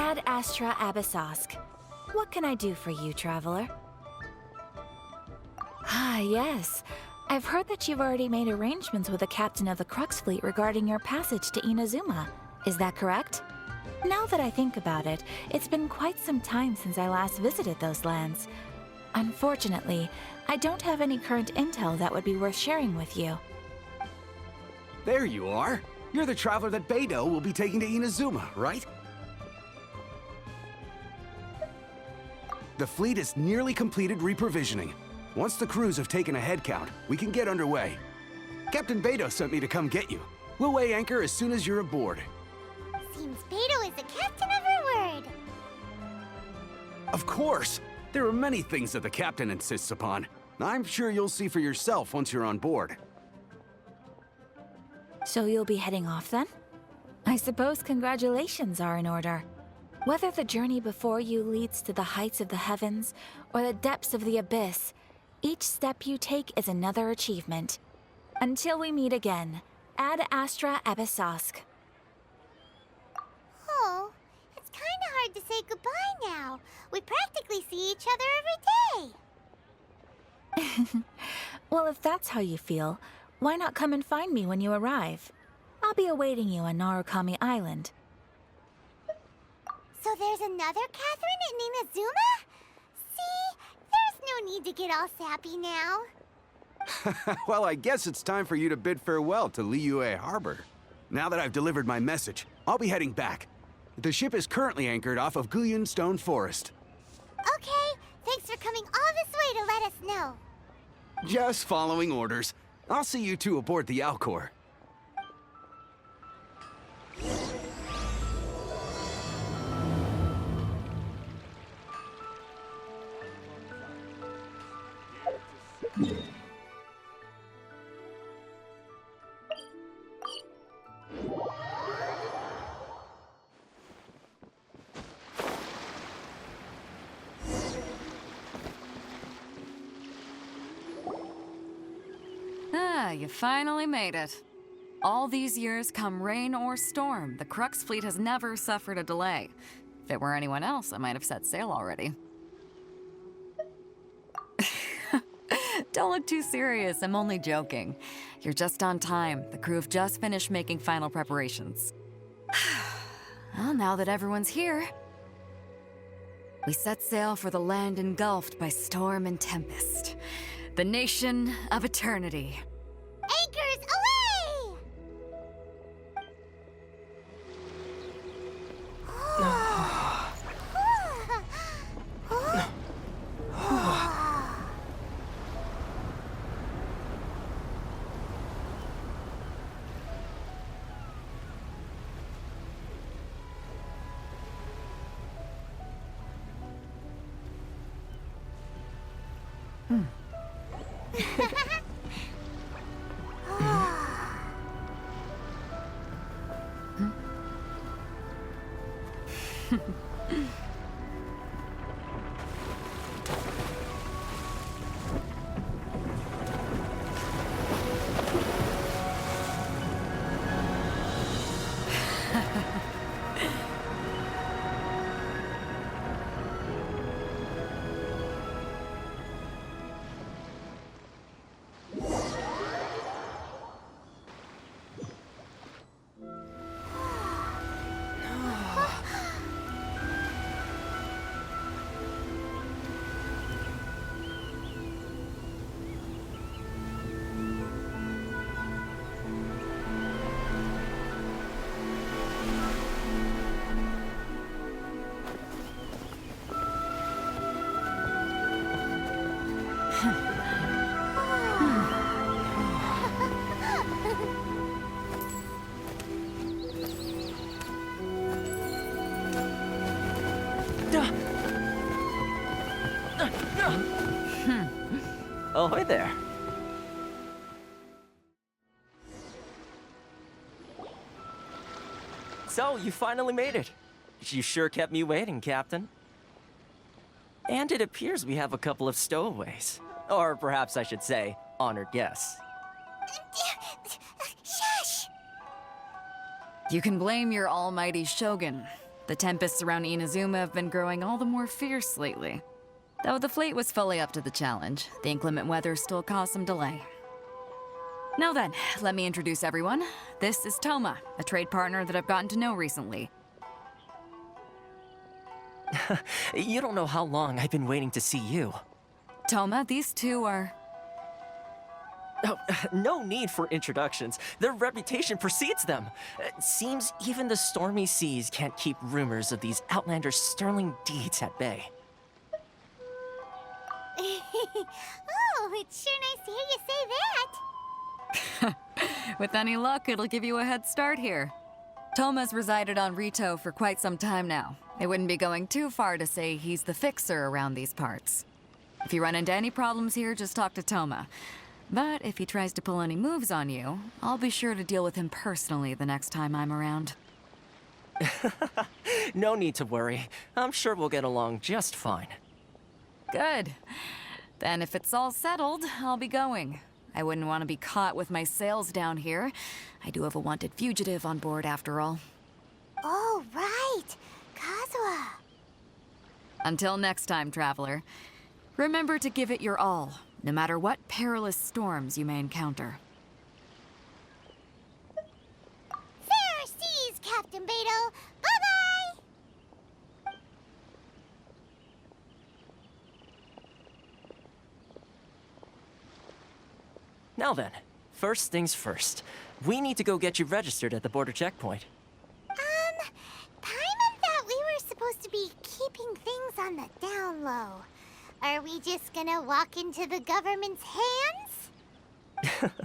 Ad Astra Abyssosk. What can I do for you, traveler? Ah, yes. I've heard that you've already made arrangements with the captain of the Crux fleet regarding your passage to Inazuma. Is that correct? Now that I think about it, it's been quite some time since I last visited those lands. Unfortunately, I don't have any current intel that would be worth sharing with you. There you are. You're the traveler that Beidou will be taking to Inazuma, right? The fleet is nearly completed reprovisioning. Once the crews have taken a head count, we can get underway. Captain Beidou sent me to come get you. We'll weigh anchor as soon as you're aboard. Seems Beidou is the captain of her word. Of course! There are many things that the captain insists upon. I'm sure you'll see for yourself once you're on board. So you'll be heading off then? I suppose congratulations are in order. Whether the journey before you leads to the heights of the heavens or the depths of the abyss, each step you take is another achievement. Until we meet again, Ad Astra Abyssosk. Oh, it's kind of hard to say goodbye now. We practically see each other every day. Well, if that's how you feel, why not come and find me when you arrive? I'll be awaiting you on Narukami Island. So there's another Catherine in Inazuma? See? There's no need to get all sappy now. Well, I guess it's time for you to bid farewell to Liyue Harbor. Now that I've delivered my message, I'll be heading back. The ship is currently anchored off of Guyun Stone Forest. Okay, thanks for coming all this way to let us know. Just following orders. I'll see you two aboard the Alcor. Ah, you finally made it. All these years, come rain or storm, the Crux fleet has never suffered a delay. If it were anyone else, I might have set sail already. Don't look too serious, I'm only joking. You're just on time. The crew have just finished making final preparations. Well, now that everyone's here, we set sail for the land engulfed by storm and tempest. The nation of eternity. Anchors away! Ahoy there. So, you finally made it. You sure kept me waiting, Captain. And it appears we have a couple of stowaways. Or perhaps I should say, honored guests. Shush! You can blame your almighty shogun. The tempests around Inazuma have been growing all the more fierce lately. Though the fleet was fully up to the challenge, the inclement weather still caused some delay. Now then, let me introduce everyone. This is Toma, a trade partner that I've gotten to know recently. You don't know how long I've been waiting to see you. Toma, these two are... Oh, no need for introductions. Their reputation precedes them. It seems even the stormy seas can't keep rumors of these Outlanders' sterling deeds at bay. Oh, it's sure nice to hear you say that. With any luck, it'll give you a head start here. Toma's resided on Rito for quite some time now. It wouldn't be going too far to say he's the fixer around these parts. If you run into any problems here, just talk to Toma. But if he tries to pull any moves on you, I'll be sure to deal with him personally the next time I'm around. No need to worry. I'm sure we'll get along just fine. Good. Then if it's all settled, I'll be going. I wouldn't want to be caught with my sails down here. I do have a wanted fugitive on board after all. Oh, right. Kazuha. Until next time, traveler. Remember to give it your all, no matter what perilous storms you may encounter. Fair seas, Captain Beto. Bye-bye. Now then, first things first. We need to go get you registered at the border checkpoint. Paimon thought we were supposed to be keeping things on the down low. Are we just gonna walk into the government's hands?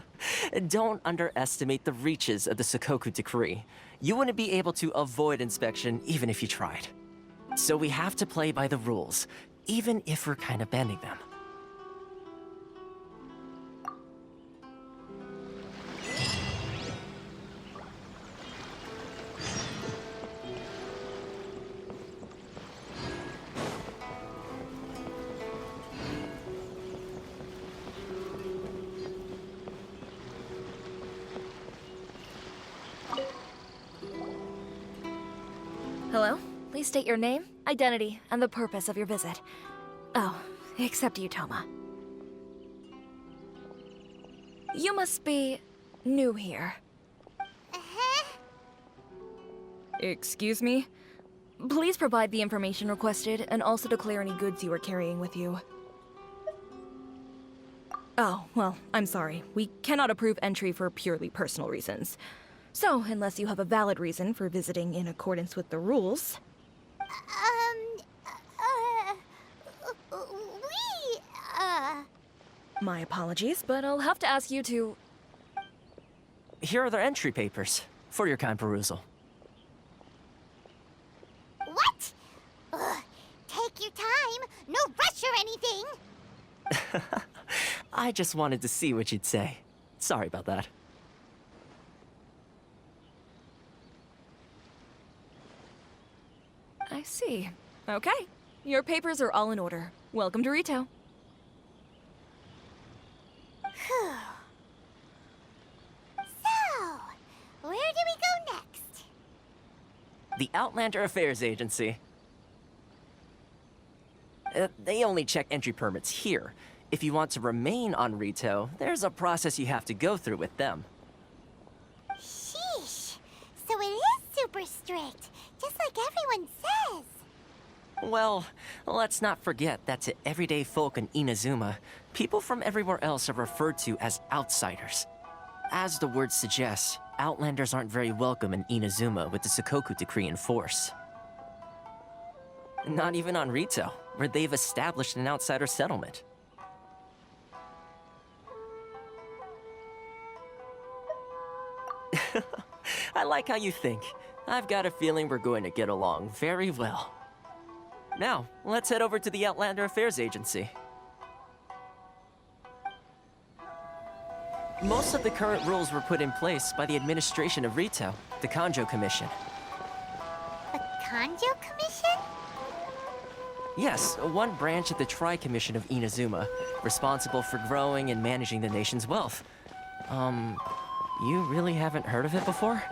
Don't underestimate the reaches of the Sakoku decree. You wouldn't be able to avoid inspection even if you tried. So we have to play by the rules, even if we're kind of bending them. Hello? Please state your name, identity, and the purpose of your visit. Oh, except you, Toma. You must be new here. Uh-huh. Excuse me? Please provide the information requested and also declare any goods you are carrying with you. Oh, well, I'm sorry. We cannot approve entry for purely personal reasons. So, unless you have a valid reason for visiting in accordance with the rules... My apologies, but I'll have to ask you to... Here are their entry papers, for your kind perusal. What? Ugh, take your time. No rush or anything. I just wanted to see what you'd say. Sorry about that. I see. Okay. Your papers are all in order. Welcome to Rito. Phew. So, where do we go next? The Outlander Affairs Agency. They only check entry permits here. If you want to remain on Rito, there's a process you have to go through with them. Sheesh. So it is super strict, just like everyone says. Well, let's not forget that to everyday folk in Inazuma, people from everywhere else are referred to as outsiders. As the word suggests, Outlanders aren't very welcome in Inazuma with the Sakoku decree in force. Not even on Rito, where they've established an outsider settlement. I like how you think. I've got a feeling we're going to get along very well. Now, let's head over to the Outlander Affairs Agency. Most of the current rules were put in place by the administration of Rito, the Kanjo Commission. The Kanjo Commission? Yes, one branch of the Tri-Commission of Inazuma, responsible for growing and managing the nation's wealth. You really haven't heard of it before?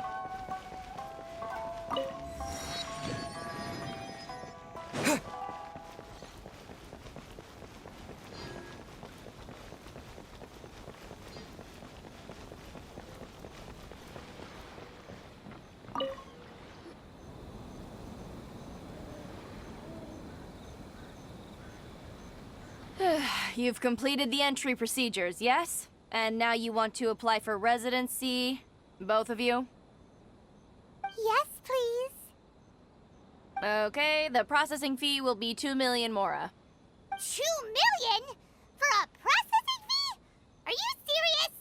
You've completed the entry procedures, yes? And now you want to apply for residency, both of you? Yes, please. Okay, the processing fee will be 2 million mora. 2 million? For a processing fee? Are you serious?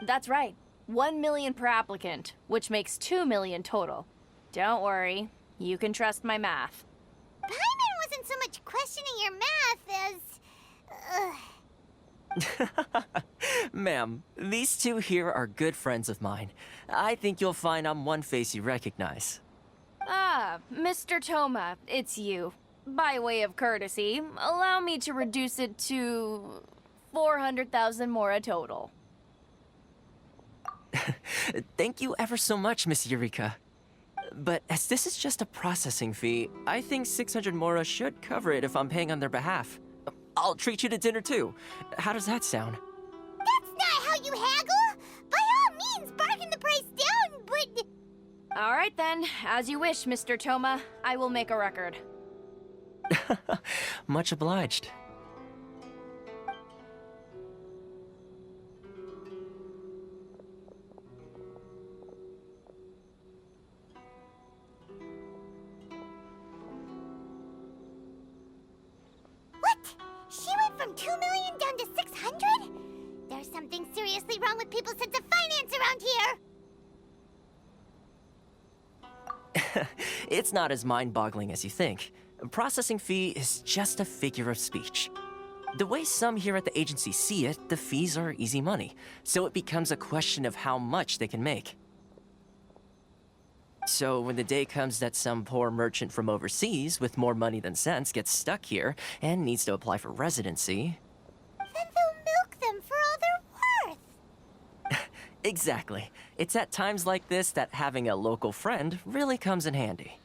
That's right. 1 million per applicant, which makes 2 million total. Don't worry, you can trust my math. Paimon wasn't so much questioning your math as... Ma'am, these two here are good friends of mine. I think you'll find I'm one face you recognize. Ah, Mr. Toma, it's you. By way of courtesy, allow me to reduce it to 400,000 mora total. Thank you ever so much, Miss Eureka. But as this is just a processing fee, I think 600 mora should cover it if I'm paying on their behalf. I'll treat you to dinner too. How does that sound? That's not how you haggle! By all means, bargain the price down, but... All right then, as you wish, Mr. Toma. I will make a record. Much obliged. What? She went from 2 million down to 600? There's something seriously wrong with people's sense of finance around here! It's not as mind-boggling as you think. A processing fee is just a figure of speech. The way some here at the agency see it, the fees are easy money, so it becomes a question of how much they can make. So when the day comes that some poor merchant from overseas with more money than sense gets stuck here and needs to apply for residency... Then they'll milk them for all they're worth! Exactly. It's at times like this that having a local friend really comes in handy.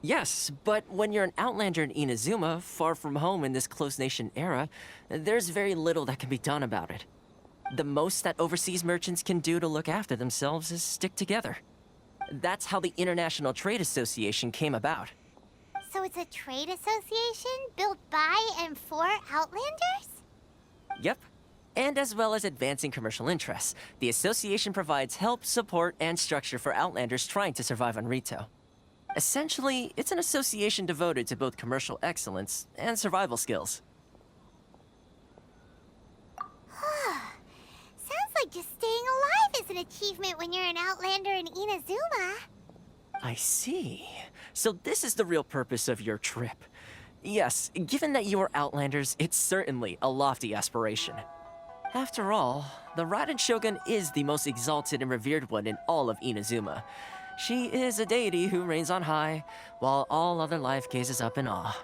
Yes, but when you're an outlander in Inazuma, far from home in this closed nation era, there's very little that can be done about it. The most that overseas merchants can do to look after themselves is stick together. That's how the International Trade Association came about. So it's a trade association built by and for Outlanders? Yep. And as well as advancing commercial interests, the association provides help, support, and structure for Outlanders trying to survive on Rito. Essentially, it's an association devoted to both commercial excellence and survival skills. Sounds like just staying alive is an achievement when you're an Outlander in Inazuma. I see. So this is the real purpose of your trip. Yes, given that you are Outlanders, it's certainly a lofty aspiration. After all, the Raiden Shogun is the most exalted and revered one in all of Inazuma. She is a deity who reigns on high, while all other life gazes up in awe.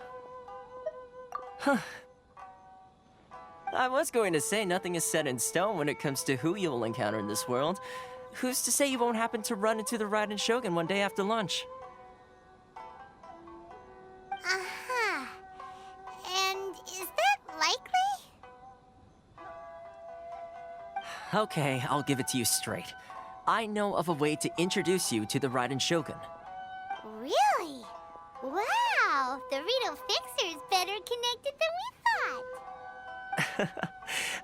Huh. I was going to say nothing is set in stone when it comes to who you'll encounter in this world. Who's to say you won't happen to run into the Raiden Shogun one day after lunch? Uh-huh. And is that likely? Okay, I'll give it to you straight. I know of a way to introduce you to the Raiden Shogun. Really? Wow, the Rito Fixer is better connected than we thought.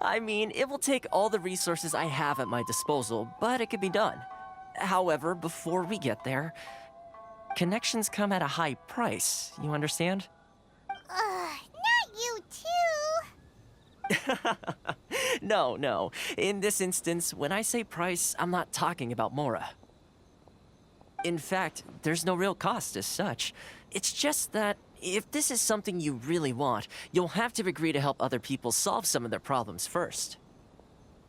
I mean, it will take all the resources I have at my disposal, but it can be done. However, before we get there, connections come at a high price, you understand? Not you too. No. In this instance, when I say price, I'm not talking about Mora. In fact, there's no real cost as such. It's just that if this is something you really want, you'll have to agree to help other people solve some of their problems first.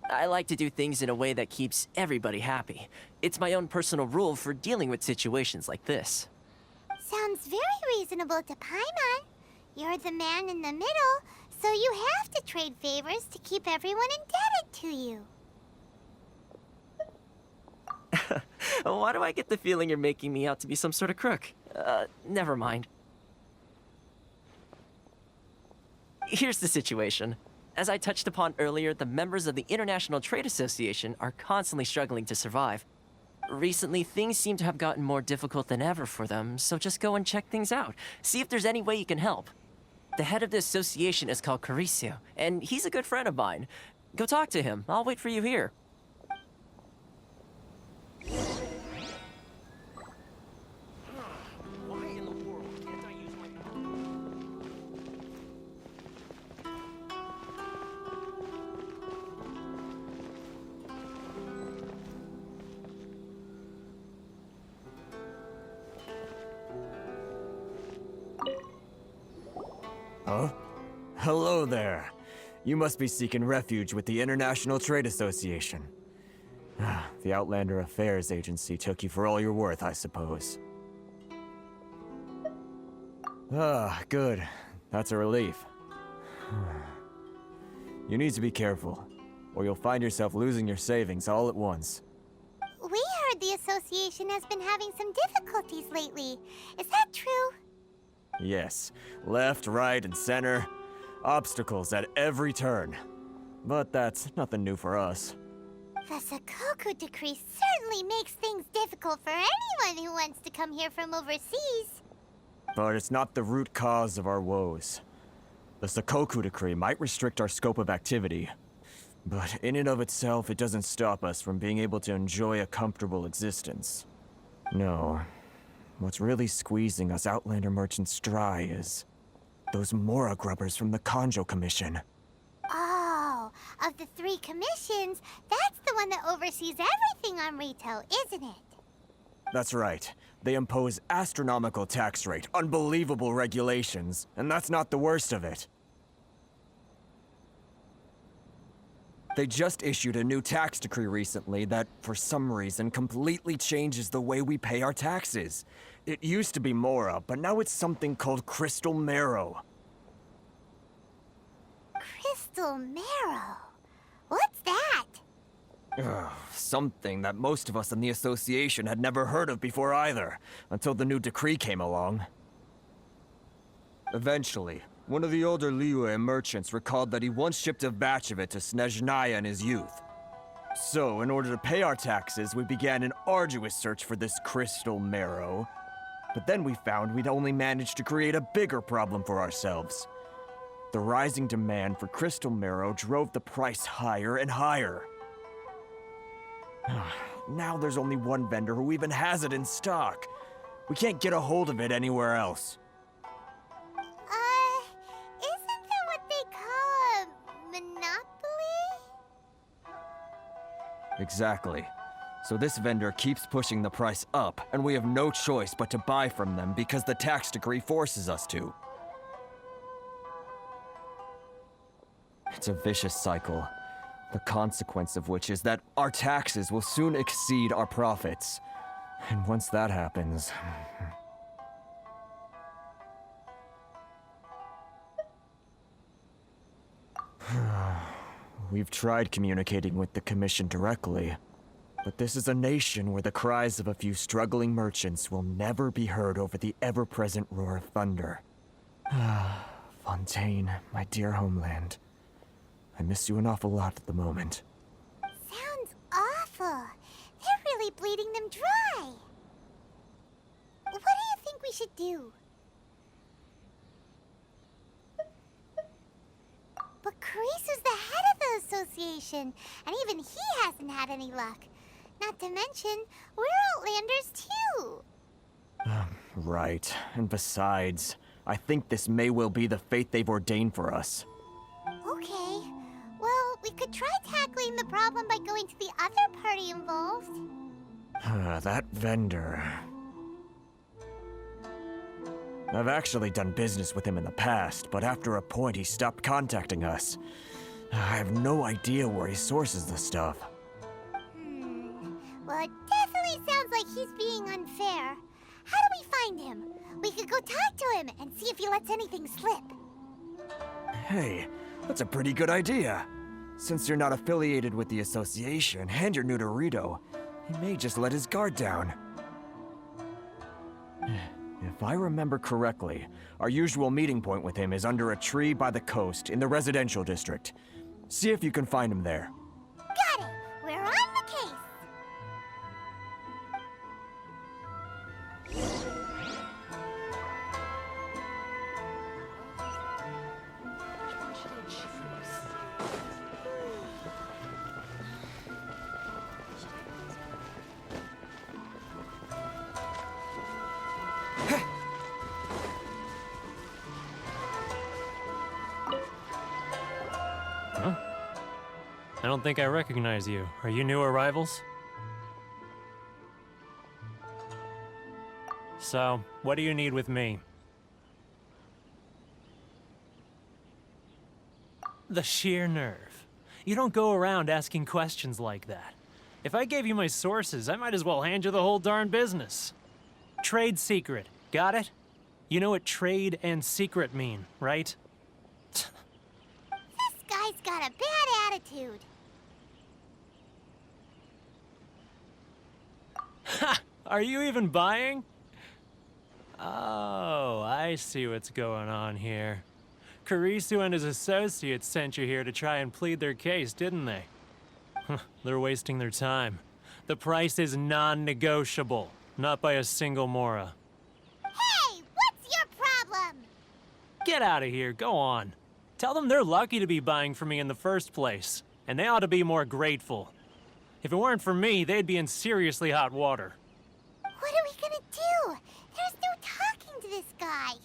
I like to do things in a way that keeps everybody happy. It's my own personal rule for dealing with situations like this. Sounds very reasonable to Paimon. You're the man in the middle, so you have to trade favors to keep everyone indebted to you. Why do I get the feeling you're making me out to be some sort of crook? Never mind. Here's the situation. As I touched upon earlier, the members of the International Trade Association are constantly struggling to survive. Recently, things seem to have gotten more difficult than ever for them, so just go and check things out. See if there's any way you can help. The head of the association is called Caricio, and he's a good friend of mine. Go talk to him. I'll wait for you here. Why in the world can't I use my... Huh? Hello there. You must be seeking refuge with the International Trade Association. The Outlander Affairs Agency took you for all you're worth, I suppose. Good. That's a relief. You need to be careful, or you'll find yourself losing your savings all at once. We heard the association has been having some difficulties lately. Is that true? Yes. Left, right, and center. Obstacles at every turn. But that's nothing new for us. The Sakoku decree certainly makes things difficult for anyone who wants to come here from overseas. But it's not the root cause of our woes. The Sakoku decree might restrict our scope of activity, but in and of itself, it doesn't stop us from being able to enjoy a comfortable existence. No. What's really squeezing us Outlander merchants dry is those Mora grubbers from the Kanjo Commission. Oh, of the 3 commissions, that's the one that oversees everything on retail, isn't it? That's right. They impose astronomical tax rate, unbelievable regulations, and that's not the worst of it. They just issued a new tax decree recently that, for some reason, completely changes the way we pay our taxes. It used to be Mora, but now it's something called Crystal Marrow. Crystal Marrow? What's that? Something that most of us in the association had never heard of before either, until the new decree came along. Eventually, one of the older Liyue merchants recalled that he once shipped a batch of it to Snezhnaya in his youth. So, in order to pay our taxes, we began an arduous search for this Crystal Marrow. But then we found we'd only managed to create a bigger problem for ourselves. The rising demand for Crystal Marrow drove the price higher and higher. Now there's only one vendor who even has it in stock. We can't get a hold of it anywhere else. Isn't that what they call a monopoly? Exactly. So this vendor keeps pushing the price up, and we have no choice but to buy from them because the tax decree forces us to. It's a vicious cycle. The consequence of which is that our taxes will soon exceed our profits. And once that happens... We've tried communicating with the Commission directly, but this is a nation where the cries of a few struggling merchants will never be heard over the ever-present roar of thunder. Fontaine, my dear homeland. I miss you an awful lot at the moment. Sounds awful. They're really bleeding them dry. What do you think we should do? But Carisu's the head of the association, and even he hasn't had any luck. Not to mention, we're Outlanders too. Right. And besides, I think this may well be the fate they've ordained for us. Okay. Well, we could try tackling the problem by going to the other party involved. That vendor... I've actually done business with him in the past, but after a point he stopped contacting us. I have no idea where he sources the stuff. Well, it definitely sounds like he's being unfair. How do we find him? We could go talk to him and see if he lets anything slip. Hey, that's a pretty good idea. Since you're not affiliated with the association and you're new to Rito, he may just let his guard down. If I remember correctly, our usual meeting point with him is under a tree by the coast in the residential district. See if you can find him there. Got it! We're on the case! don't think I recognize you. Are you new arrivals? So, what do you need with me? The sheer nerve. You don't go around asking questions like that. If I gave you my sources, I might as well hand you the whole darn business. Trade secret. Got it? You know what trade and secret mean, right? This guy's got a bad attitude. Ha! Are you even buying? Oh, I see what's going on here. Karisu and his associates sent you here to try and plead their case, didn't they? They're wasting their time. The price is non-negotiable, not by a single Mora. Hey, what's your problem? Get out of here, go on. Tell them they're lucky to be buying from me in the first place, and they ought to be more grateful. If it weren't for me, they'd be in seriously hot water. What are we gonna do? There's no talking to this guy.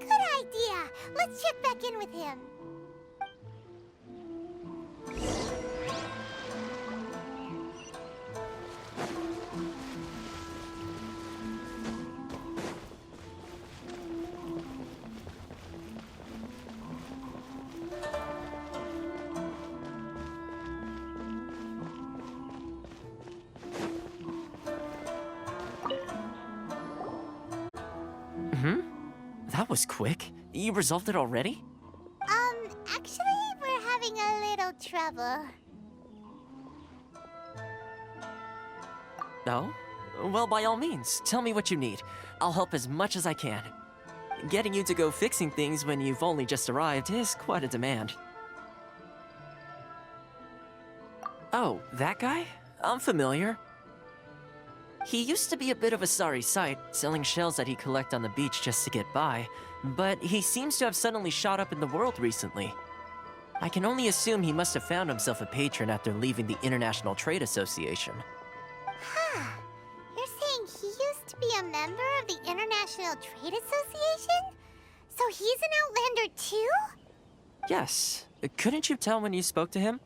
Good idea. Let's check back in with him. That was quick. You resolved it already? Actually, we're having a little trouble. Oh? Well, by all means, tell me what you need. I'll help as much as I can. Getting you to go fixing things when you've only just arrived is quite a demand. Oh, that guy? I'm familiar. He used to be a bit of a sorry sight, selling shells that he'd collect on the beach just to get by, but he seems to have suddenly shot up in the world recently. I can only assume he must have found himself a patron after leaving the International Trade Association. Huh. You're saying he used to be a member of the International Trade Association? So he's an Outlander too? Yes. Couldn't you tell when you spoke to him?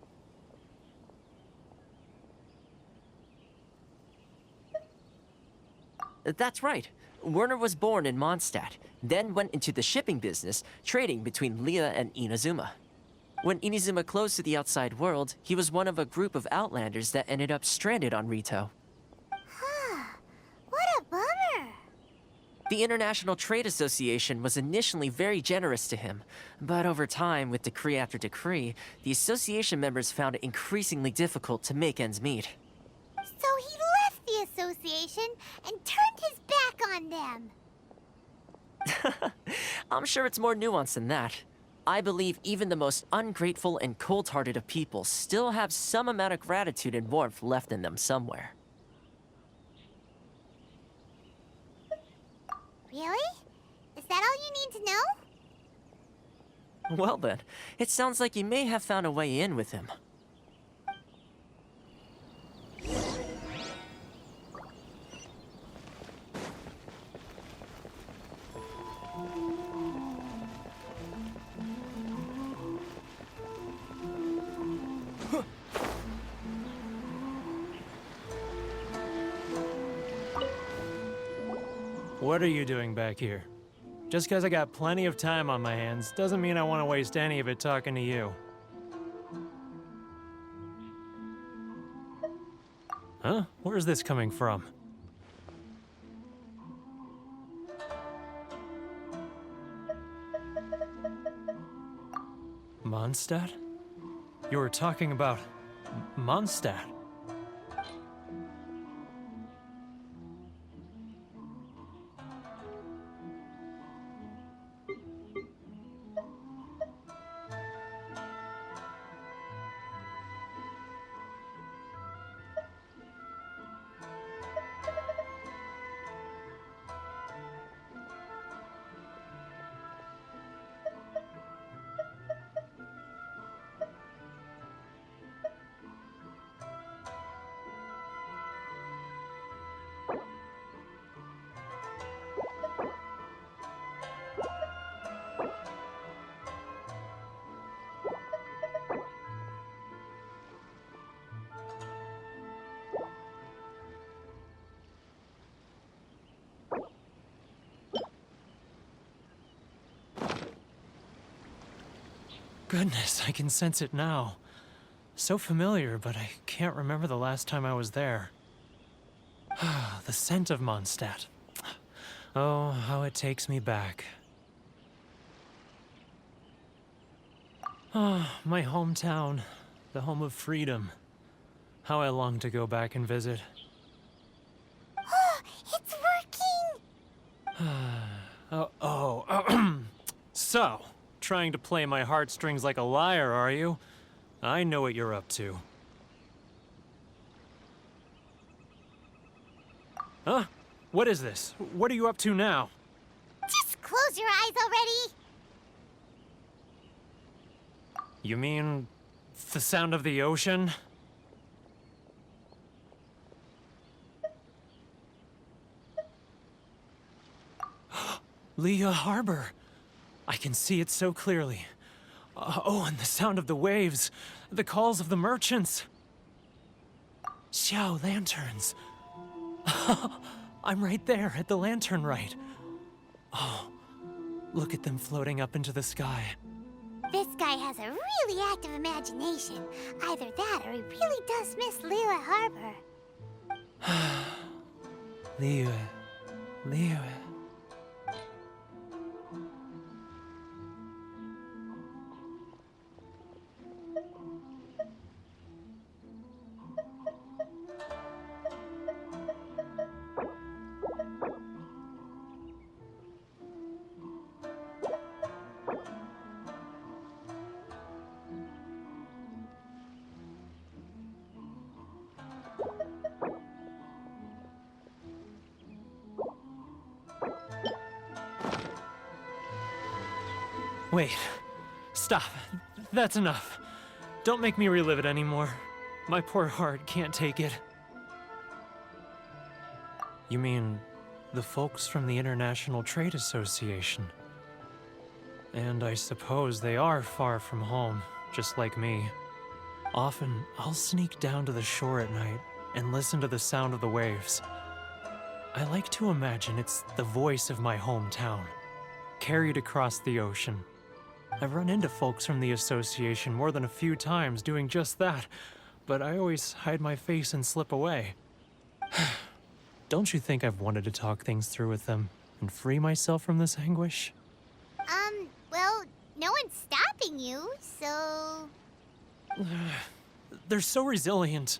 That's right. Werner was born in Mondstadt, then went into the shipping business, trading between Leah and Inazuma. When Inazuma closed to the outside world, he was one of a group of Outlanders that ended up stranded on Rito. Huh. What a bummer. The International Trade Association was initially very generous to him, but over time, with decree after decree, the association members found it increasingly difficult to make ends meet. So he left the association and turned his back on them. I'm sure it's more nuanced than that. I believe even the most ungrateful and cold-hearted of people still have some amount of gratitude and warmth left in them somewhere. Really? Is that all you need to know? Well then, it sounds like you may have found a way in with him. What are you doing back here? Just because I got plenty of time on my hands doesn't mean I want to waste any of it talking to you. Huh? Where's this coming from? Mondstadt? You were talking about Mondstadt. Goodness, I can sense it now. So familiar, but I can't remember the last time I was there. The scent of Mondstadt. Oh, how it takes me back. Oh, my hometown, the home of freedom. How I long to go back and visit. Oh, it's working! So, trying to play my heartstrings like a liar, are you? I know what you're up to. Huh? What is this? What are you up to now? Just close your eyes already! You mean the sound of the ocean? Liyue Harbor. I can see it so clearly. Oh, and the sound of the waves. The calls of the merchants. Xiao lanterns. I'm right there at the lantern right. Oh, look at them floating up into the sky. This guy has a really active imagination. Either that or he really does miss Liyue Harbor. Liyue. Wait. Stop. That's enough. Don't make me relive it anymore. My poor heart can't take it. You mean the folks from the International Trade Association? And I suppose they are far from home, just like me. Often, I'll sneak down to the shore at night and listen to the sound of the waves. I like to imagine it's the voice of my hometown, carried across the ocean. I've run into folks from the association more than a few times doing just that, but I always hide my face and slip away. Don't you think I've wanted to talk things through with them and free myself from this anguish? Well, no one's stopping you, so... They're so resilient.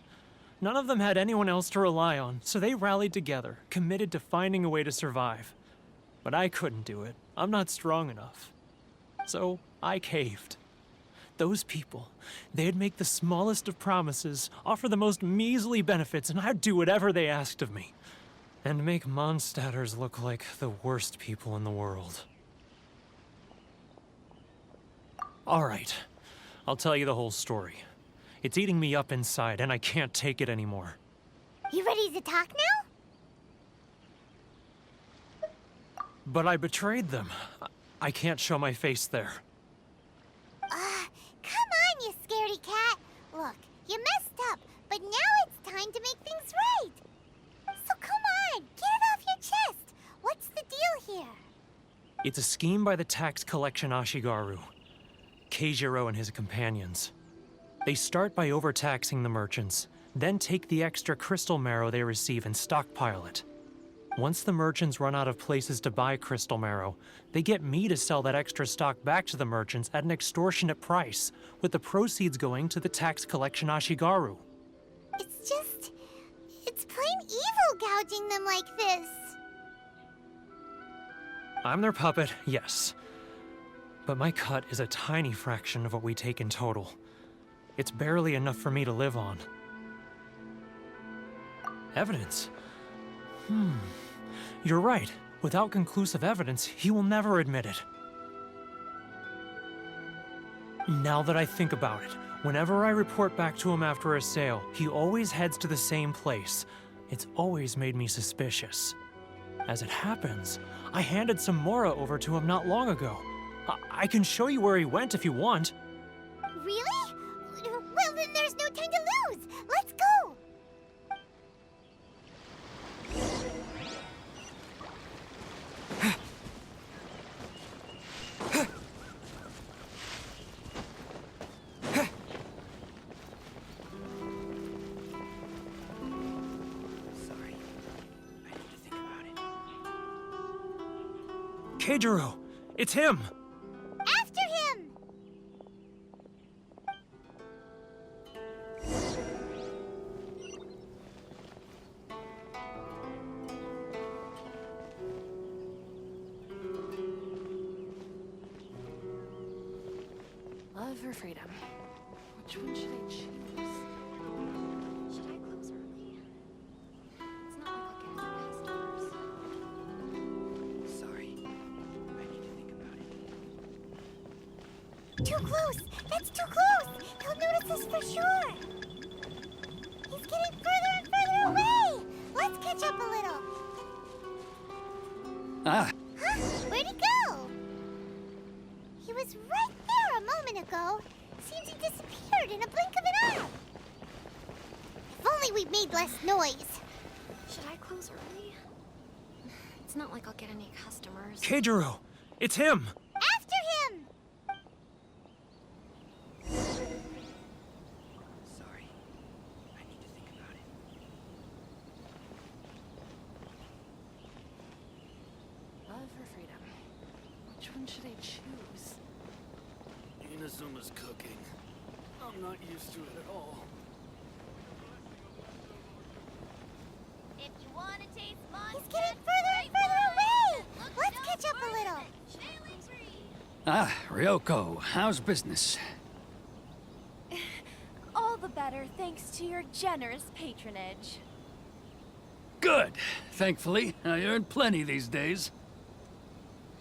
None of them had anyone else to rely on, so they rallied together, committed to finding a way to survive. But I couldn't do it. I'm not strong enough. So I caved. Those people, they'd make the smallest of promises, offer the most measly benefits, and I'd do whatever they asked of me. And make Mondstadters look like the worst people in the world. All right, I'll tell you the whole story. It's eating me up inside, and I can't take it anymore. You ready to talk now? But I betrayed them. I can't show my face there. Come on, you scaredy cat. Look, you messed up, but now it's time to make things right. So come on, get it off your chest. What's the deal here? It's a scheme by the tax collection Ashigaru, Keijiro and his companions. They start by overtaxing the merchants, then take the extra crystal marrow they receive and stockpile it. Once the merchants run out of places to buy crystal marrow, they get me to sell that extra stock back to the merchants at an extortionate price, with the proceeds going to the tax collection Ashigaru. It's plain evil gouging them like this. I'm their puppet, yes. But my cut is a tiny fraction of what we take in total. It's barely enough for me to live on. Evidence? You're right. Without conclusive evidence, he will never admit it. Now that I think about it, whenever I report back to him after a sale, he always heads to the same place. It's always made me suspicious. As it happens, I handed some Mora over to him not long ago. I can show you where he went if you want. Really? Well, then there's no time to lose. Let's go. Keijiro! It's him! After him! Love or freedom? Which one should I choose? Should I close early? It's not like I'll get any customers. Sorry. I need to think about it. Too close! That's too close! He'll notice us for sure! He's getting further and further away! Let's catch up a little. Ah, Huh? Where'd he go? He was right there a moment ago. Seems he disappeared in a blink of an eye. If only we'd made less noise. Should I close early? It's not like I'll get any customers. Keijiro! It's him! After him! Sorry. I need to think about it. Love or freedom? Which one should I choose? Inazuma's cooking. I'm not used to it at all. If you want to taste monster, he's getting further and further away! Let's catch up a little. ah, Ryoko, how's business? All the better thanks to your generous patronage. Good. Thankfully, I earn plenty these days.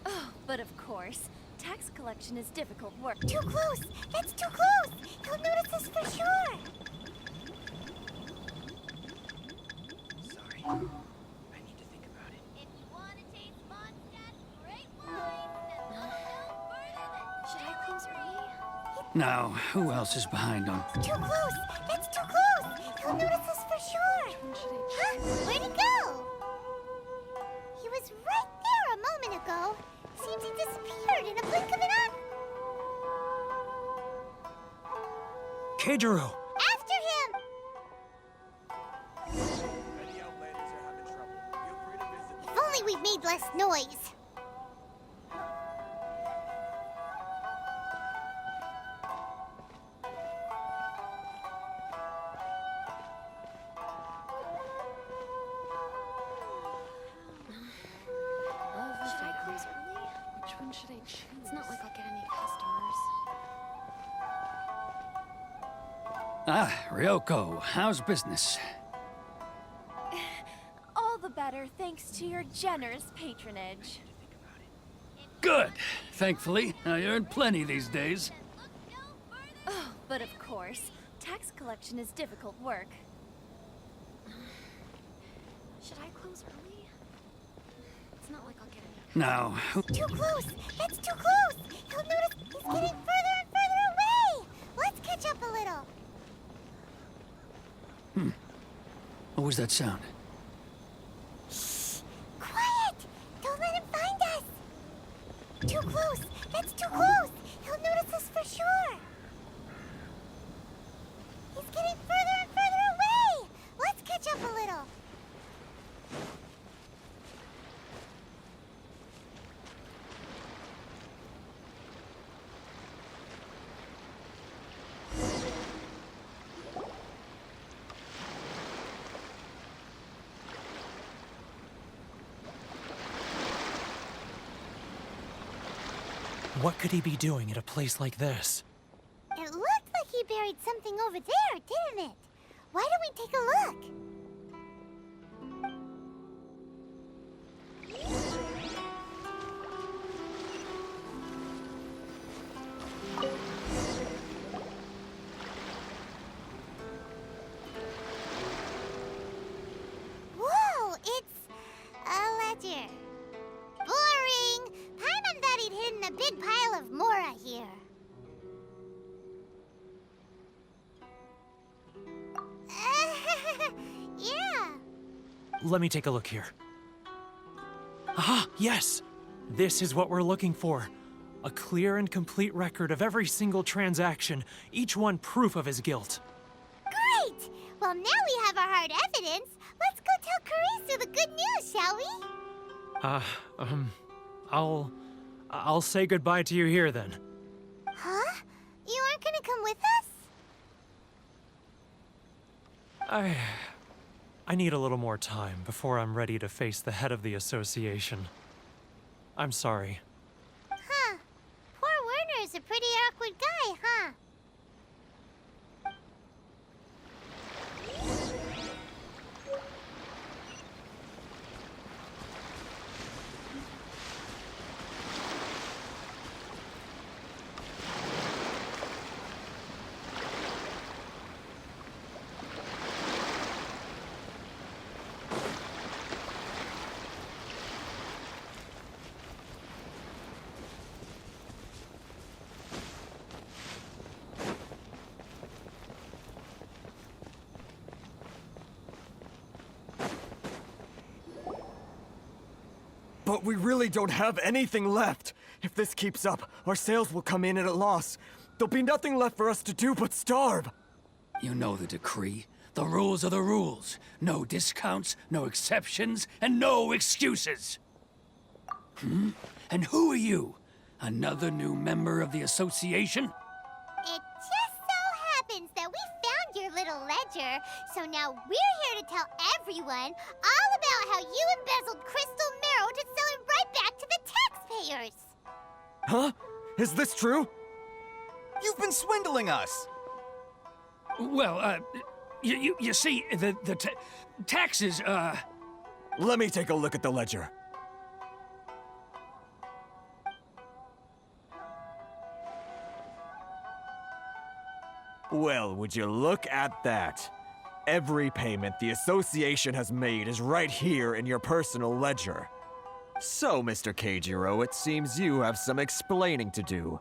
Oh, but of course, tax collection is difficult work. Too close! That's too close! He'll notice us for sure! Sorry. I need to think about it. If you want to taste Mondstadt's great wine, then look no further than... Should I close early? Now, who else is behind on? Too close! That's too close! He'll notice us for sure! Huh? Where'd he go? He was right there a moment ago. Seems he disappeared in a blink of an eye. Keijiro! After him! Many outlanders are having trouble. Feel free to visit. If only we'd made less noise. Love or should I close early? Which one should I choose? It's not like I'll get any customers. Ah, Ryoko, how's business? All the better thanks to your generous patronage. Good. Thankfully, I earn plenty these days. Oh, but of course, tax collection is difficult work. Should I close early? It's not like I'll get any. Now, Too close! That's too close! He'll notice he's getting further and further away! Let's catch up a little. what was that sound? Quiet! Don't let him find us! Too close! That's too close! He'll notice us for sure! He's getting further and further away! Let's catch up a little. What could he be doing at a place like this? It looked like he buried something over there, didn't it? Why don't we take a look? Whoa, it's a ledger. Boring! Paimon thought he'd hidden a big pile of Mora here. Yeah. Let me take a look here. Ah, yes! This is what we're looking for. A clear and complete record of every single transaction, each one proof of his guilt. Great! Well, now we have our hard evidence. Let's go tell Karisu the good news, shall we? I'll say goodbye to you here then. Huh? You aren't gonna come with us? I need a little more time before I'm ready to face the head of the association. I'm sorry. Huh. Poor Werner's a pretty awkward guy, huh? But we really don't have anything left. If this keeps up, our sales will come in at a loss. There'll be nothing left for us to do but starve. You know the decree. The rules are the rules. No discounts, no exceptions, and no excuses. And who are you? Another new member of the association? It just so happens that we found your little ledger, so now we're here to tell everyone all about how you embezzled crystal marrow to sell it right back to the taxpayers. Huh? Is this true? You've been swindling us! Well, you see, the taxes, Let me take a look at the ledger. Well, would you look at that? Every payment the association has made is right here in your personal ledger. So, Mr. Keijiro, it seems you have some explaining to do.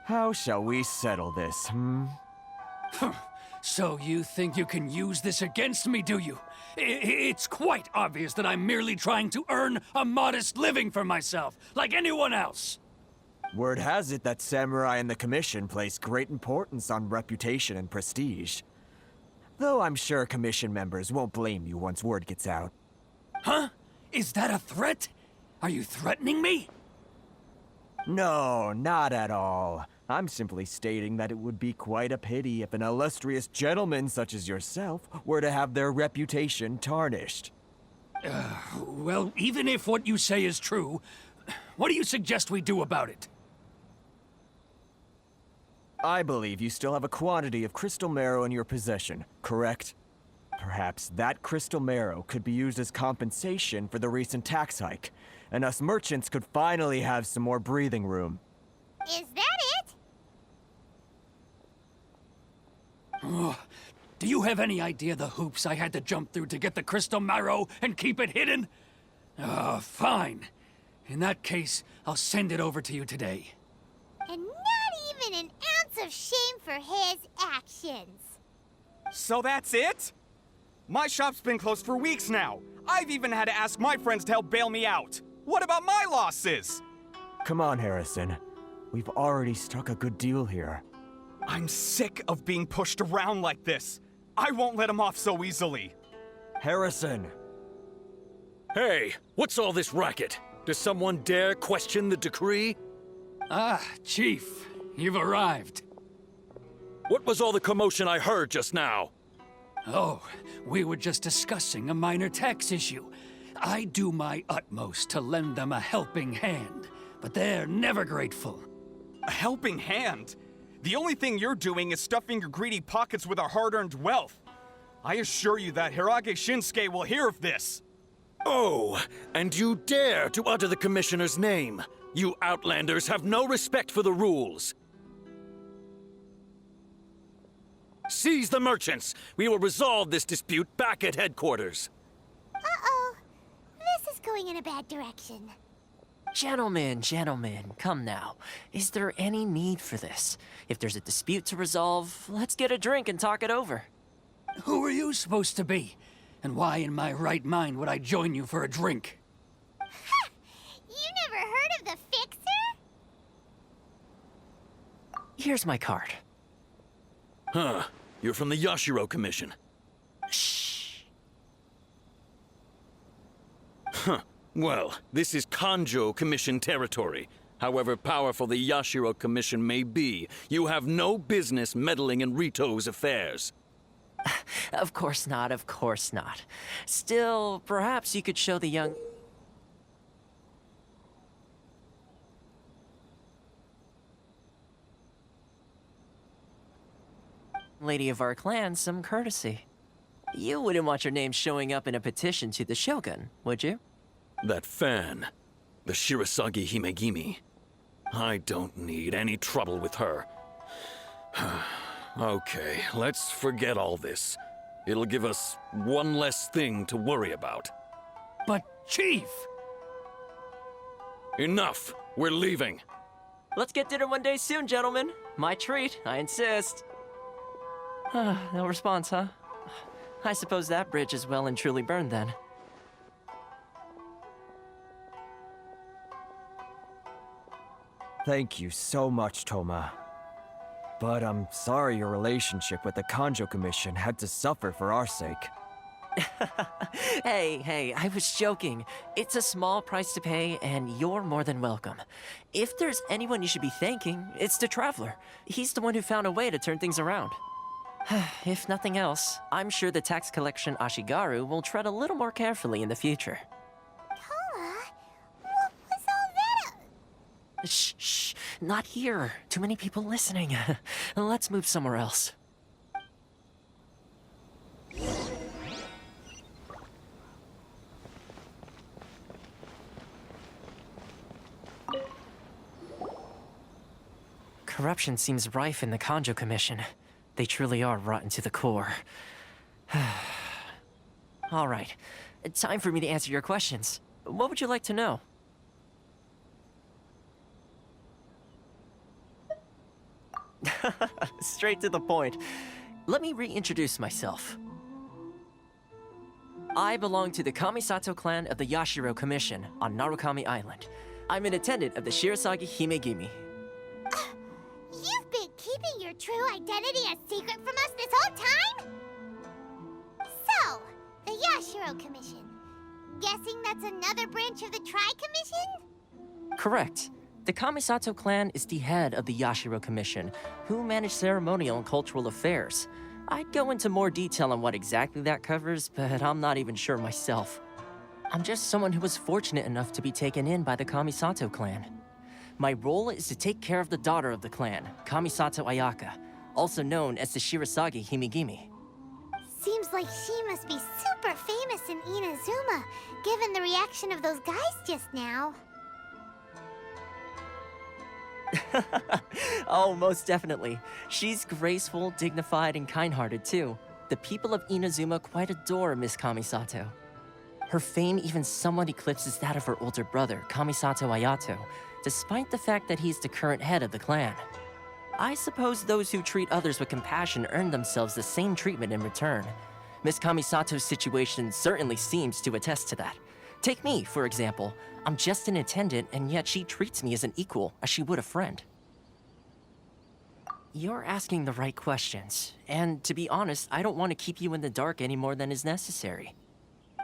How shall we settle this, So you think you can use this against me, do you? It's quite obvious that I'm merely trying to earn a modest living for myself, like anyone else. Word has it that samurai and the commission place great importance on reputation and prestige. Though I'm sure commission members won't blame you once word gets out. Huh? Is that a threat? Are you threatening me? No, not at all. I'm simply stating that it would be quite a pity if an illustrious gentleman such as yourself were to have their reputation tarnished. Well, even if what you say is true, what do you suggest we do about it? I believe you still have a quantity of crystal marrow in your possession, correct? Perhaps that crystal marrow could be used as compensation for the recent tax hike, and us merchants could finally have some more breathing room. Is that it? Do you have any idea the hoops I had to jump through to get the crystal marrow and keep it hidden? Fine. In that case, I'll send it over to you today. And not even an ounce of shame for his actions. So that's it? My shop's been closed for weeks now. I've even had to ask my friends to help bail me out. What about my losses? Come on, Harrison. We've already struck a good deal here. I'm sick of being pushed around like this. I won't let him off so easily. Harrison! Hey, what's all this racket? Does someone dare question the decree? Ah, Chief, you've arrived. What was all the commotion I heard just now? Oh, we were just discussing a minor tax issue. I do my utmost to lend them a helping hand, but they're never grateful. A helping hand? The only thing you're doing is stuffing your greedy pockets with our hard-earned wealth. I assure you that Hirage Shinsuke will hear of this. Oh, and you dare to utter the Commissioner's name. You Outlanders have no respect for the rules. Seize the merchants. We will resolve this dispute back at headquarters. Uh-oh. This is going in a bad direction. Gentlemen, come now. Is there any need for this? If there's a dispute to resolve, let's get a drink and talk it over. Who are you supposed to be? And why in my right mind would I join you for a drink? Ha! You never heard of the Fixer? Here's my card. Huh. You're from the Yashiro Commission. Shh. Huh. Well, this is Kanjo Commission territory. However powerful the Yashiro Commission may be, you have no business meddling in Rito's affairs. Of course not, of course not. Still, perhaps you could show the young... lady of our clan some courtesy. You wouldn't want your name showing up in a petition to the Shogun, would you? That fan, the Shirasagi Himegimi. I don't need any trouble with her. Okay, let's forget all this. It'll give us one less thing to worry about. But, Chief! Enough! We're leaving. Let's get dinner one day soon, gentlemen. My treat, I insist. No response, huh? I suppose that bridge is well and truly burned then. Thank you so much, Toma. But I'm sorry your relationship with the Kanjo Commission had to suffer for our sake. Hey, I was joking. It's a small price to pay, and you're more than welcome. If there's anyone you should be thanking, it's the Traveler. He's the one who found a way to turn things around. If nothing else, I'm sure the tax collection Ashigaru will tread a little more carefully in the future. Toma, what was all that? Shh, not here. Too many people listening. Let's move somewhere else. Corruption seems rife in the Kanjo Commission. They truly are rotten to the core. All right, time for me to answer your questions. What would you like to know? Straight to the point. Let me reintroduce myself. I belong to the Kamisato clan of the Yashiro Commission on Narukami Island. I'm an attendant of the Shirasagi Himegimi. You've been keeping your true identity a secret from us this whole time? So, the Yashiro Commission. Guessing that's another branch of the Tri-Commission? Correct. The Kamisato clan is the head of the Yashiro Commission, who manage ceremonial and cultural affairs. I'd go into more detail on what exactly that covers, but I'm not even sure myself. I'm just someone who was fortunate enough to be taken in by the Kamisato clan. My role is to take care of the daughter of the clan, Kamisato Ayaka, also known as the Shirasagi Himegimi. Seems like she must be super famous in Inazuma, given the reaction of those guys just now. Oh, most definitely. She's graceful, dignified, and kind-hearted too. The people of Inazuma quite adore Miss Kamisato. Her fame even somewhat eclipses that of her older brother, Kamisato Ayato, despite the fact that he's the current head of the clan. I suppose those who treat others with compassion earn themselves the same treatment in return. Miss Kamisato's situation certainly seems to attest to that. Take me, for example. I'm just an attendant, and yet she treats me as an equal, as she would a friend. You're asking the right questions, and to be honest, I don't want to keep you in the dark any more than is necessary.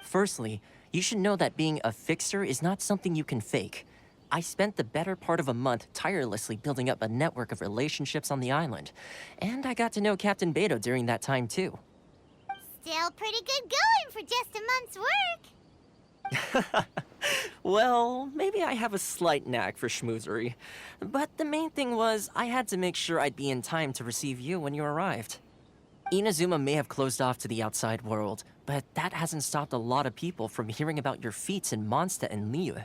Firstly, you should know that being a fixer is not something you can fake. I spent the better part of a month tirelessly building up a network of relationships on the island, and I got to know Captain Beto during that time too. Still pretty good going for just a month's work. Well, maybe I have a slight knack for schmoozery, but the main thing was I had to make sure I'd be in time to receive you when you arrived. Inazuma may have closed off to the outside world, but that hasn't stopped a lot of people from hearing about your feats in Mondstadt and Liyue.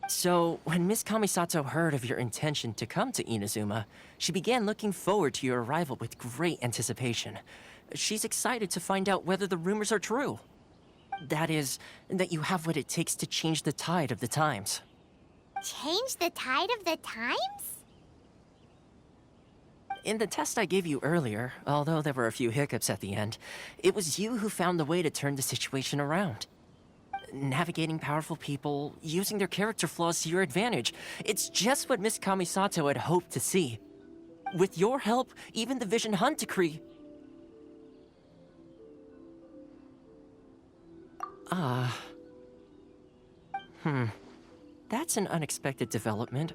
So, when Miss Kamisato heard of your intention to come to Inazuma, she began looking forward to your arrival with great anticipation. She's excited to find out whether the rumors are true. That is, that you have what it takes to change the tide of the times. Change the tide of the times? In the test I gave you earlier, although there were a few hiccups at the end, it was you who found the way to turn the situation around. Navigating powerful people, using their character flaws to your advantage. It's just what Miss Kamisato had hoped to see. With your help, even the Vision Hunt decree... That's an unexpected development.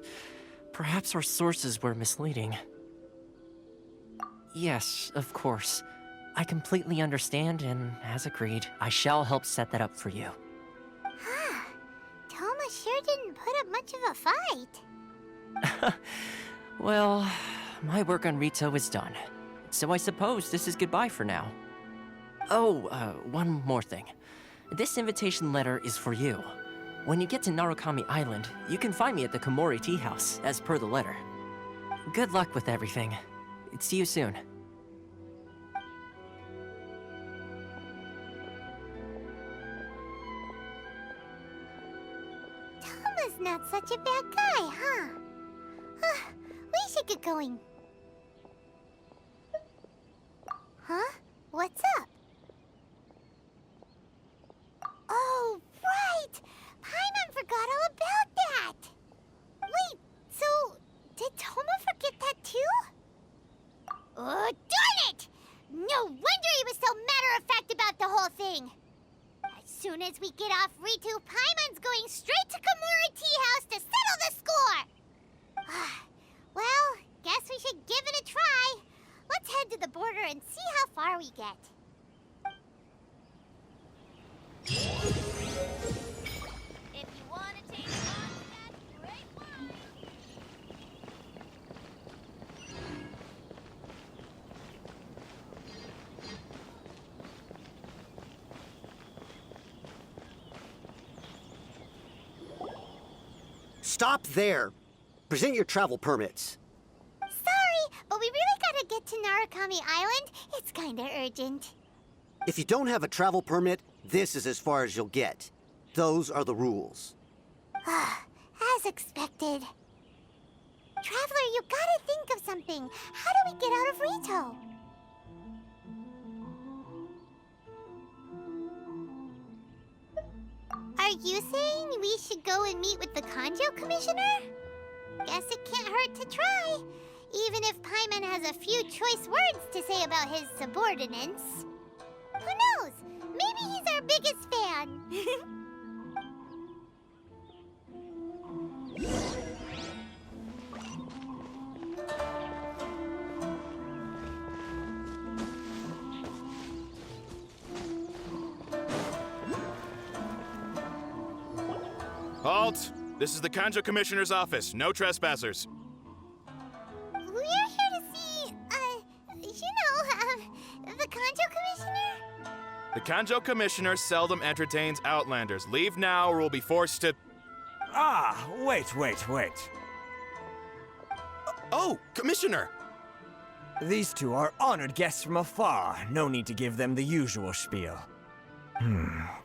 Perhaps our sources were misleading. Yes, of course. I completely understand, and as agreed, I shall help set that up for you. Toma sure didn't put up much of a fight. Well, my work on Rito is done. So I suppose this is goodbye for now. Oh, one more thing. This invitation letter is for you. When you get to Narukami Island, you can find me at the Komori Tea House, as per the letter. Good luck with everything. See you soon. Toma's not such a bad guy, huh? We should get going. Huh? What's up? Oh, right! Paimon forgot all about that! Wait, so did Toma forget that too? Oh, darn it! No wonder he was so matter-of-fact about the whole thing! As soon as we get off Ritu, Paimon's going straight to Komori Tea House to settle the score! Well, guess we should give it a try. Let's head to the border and see how far we get. If you want to take on that great one. Stop there! Present your travel permits. Sorry, but we really gotta get to Narukami Island. It's kinda urgent. If you don't have a travel permit, this is as far as you'll get. Those are the rules. As expected. Traveler, you gotta think of something. How do we get out of Rito? Are you saying we should go and meet with the Kanjo Commissioner? Guess it can't hurt to try, even if Paimon has a few choice words to say about his subordinates. Who knows? Maybe he's our biggest fan. Halt! This is the Kanjo Commissioner's office. No trespassers. We're here to see, the Kanjo Commissioner? The Kanjo Commissioner seldom entertains Outlanders. Leave now or we'll be forced to... Wait. Oh, Commissioner! These two are honored guests from afar. No need to give them the usual spiel.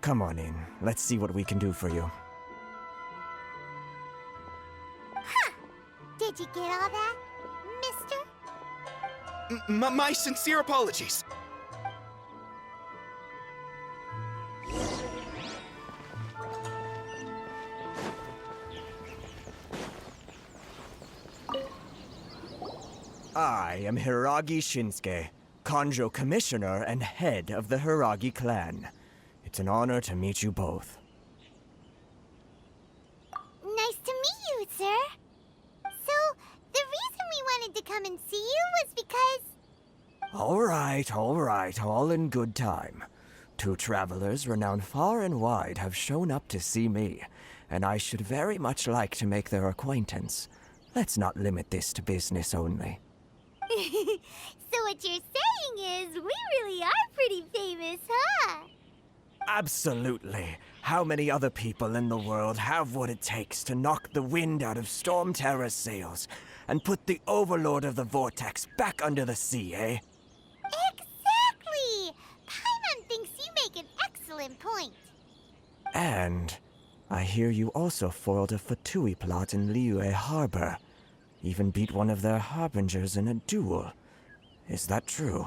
Come on in. Let's see what we can do for you. Did you get all that, mister? My sincere apologies. I am Hiragi Shinsuke, Kanjo Commissioner and head of the Hiragi clan. It's an honor to meet you both. Nice to meet you, sir. So, the reason we wanted to come and see you was because... All right, all in good time. Two travelers renowned far and wide have shown up to see me, and I should very much like to make their acquaintance. Let's not limit this to business only. So what you're saying is, we really are pretty famous, huh? Absolutely. How many other people in the world have what it takes to knock the wind out of Storm Terror's sails and put the Overlord of the Vortex back under the sea, eh? Exactly! Paimon thinks you make an excellent point. And I hear you also foiled a Fatui plot in Liyue Harbor. Even beat one of their harbingers in a duel. Is that true?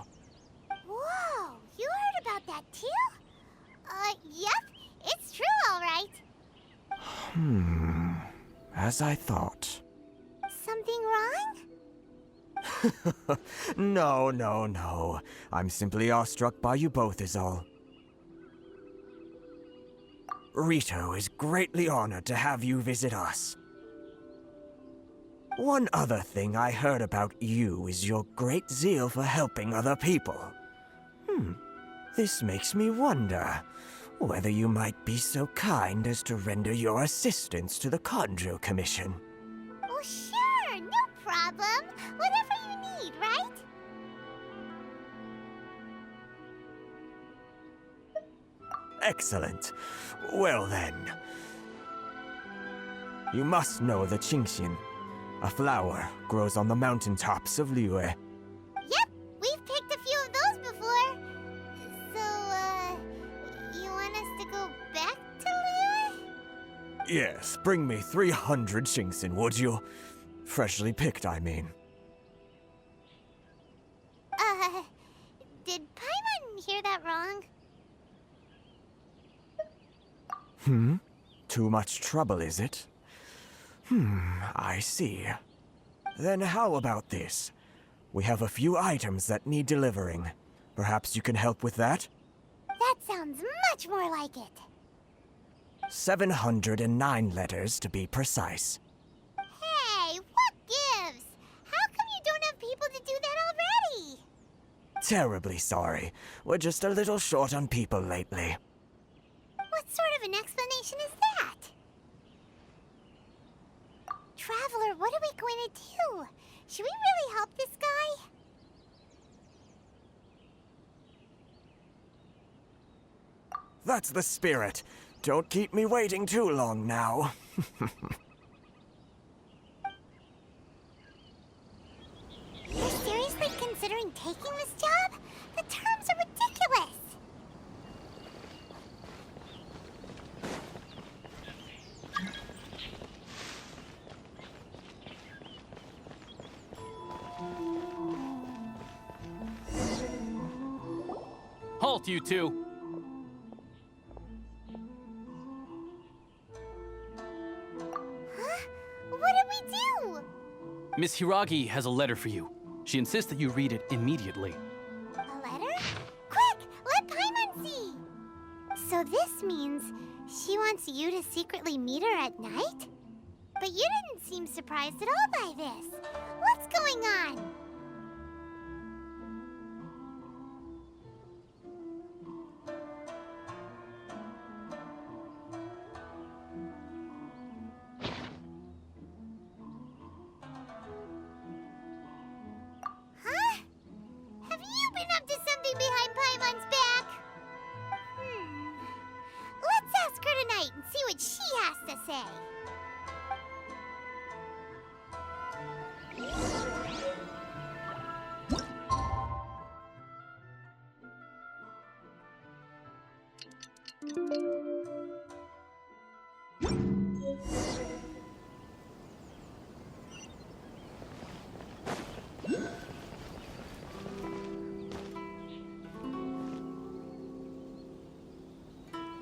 Whoa, you heard about that too? Yep, it's true, all right. As I thought. Something wrong? No. I'm simply awestruck by you both is all. Rito is greatly honored to have you visit us. One other thing I heard about you is your great zeal for helping other people. This makes me wonder whether you might be so kind as to render your assistance to the Kanjo Commission. Oh, sure, no problem. Whatever you need, right? Excellent. Well then. You must know the Genshin. A flower grows on the mountaintops of Liyue. Yep, we've picked a few of those before. So, you want us to go back to Liyue? Yes, bring me 300 Genshin, would you? Freshly picked, I mean. Did Paimon hear that wrong? Too much trouble, is it? I see. Then how about this? We have a few items that need delivering. Perhaps you can help with that? That sounds much more like it. 709 letters to be precise. Hey, what gives? How come you don't have people to do that already? Terribly sorry. We're just a little short on people lately. What sort of an explanation is that? Traveler, what are we going to do? Should we really help this guy? That's the spirit. Don't keep me waiting too long now. You're seriously considering taking this job? The terms are ridiculous. Halt, you two! Huh? What did we do? Miss Hiragi has a letter for you. She insists that you read it immediately. A letter? Quick, let Paimon see. So this means she wants you to secretly meet her at night? But you didn't seem surprised at all by this. What's going on? Huh? Have you been up to something behind Paimon's back? Let's ask her tonight and see what she has to say.